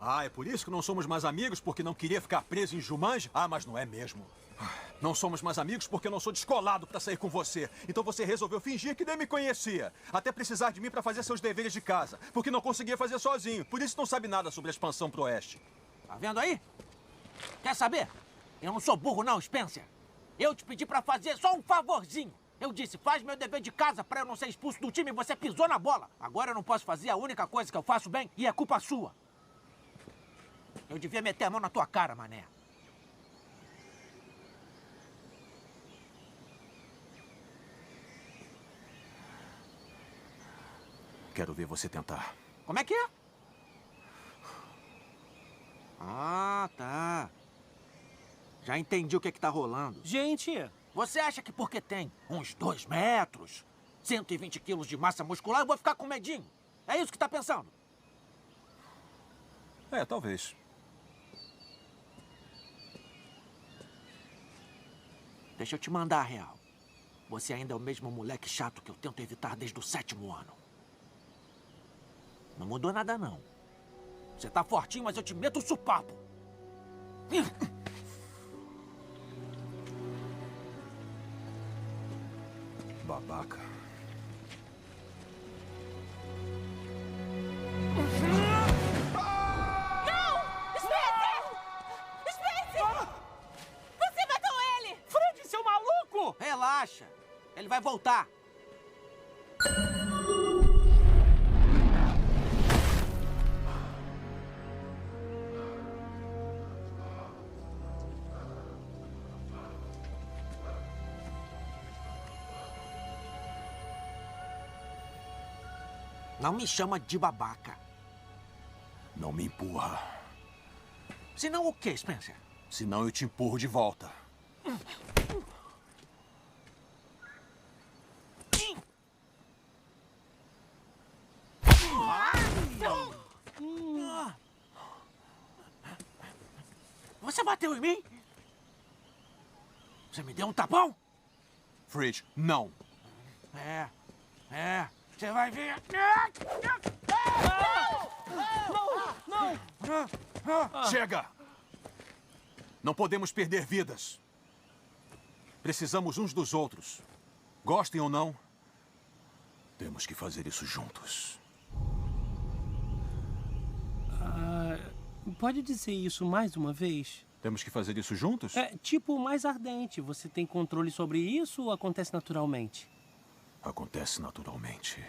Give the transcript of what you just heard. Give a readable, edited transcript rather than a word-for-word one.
Ah, é por isso que não somos mais amigos, porque não queria ficar preso em Jumanji? Ah, mas não é mesmo. Não somos mais amigos porque eu não sou descolado pra sair com você. Então você resolveu fingir que nem me conhecia. Até precisar de mim pra fazer seus deveres de casa. Porque não conseguia fazer sozinho. Por isso não sabe nada sobre a expansão pro oeste. Tá vendo aí? Quer saber? Eu não sou burro não, Spencer. Eu te pedi pra fazer só um favorzinho. Eu disse, faz meu dever de casa pra eu não ser expulso do time e você pisou na bola. Agora eu não posso fazer a única coisa que eu faço bem e é culpa sua. Eu devia meter a mão na tua cara, mané. Quero ver você tentar. Como é que é? Ah, tá. Já entendi o que tá rolando. Gente, Você acha que porque tem uns 2 metros, 120 quilos de massa muscular, eu vou ficar com medinho? É isso que tá pensando? É, talvez. Deixa eu te mandar a real. Você ainda é o mesmo moleque chato que eu tento evitar desde o 7º ano. Não mudou nada, não. Você tá fortinho, mas eu te meto o supapo. Babaca. Spencer! Spencer! Você matou ele! Fred, seu maluco! Relaxa. Ele vai voltar. Não me chama de babaca. Não me empurra. Senão o quê, Spencer? Senão eu te empurro de volta. Você bateu em mim? Você me deu um tapão? Fridge, não. Você vai ver. Chega! Não podemos perder vidas. Precisamos uns dos outros. Gostem ou não, temos que fazer isso juntos. Pode dizer isso mais uma vez? Temos que fazer isso juntos? É, tipo, mais ardente. Você tem controle sobre isso ou acontece naturalmente? Acontece naturalmente.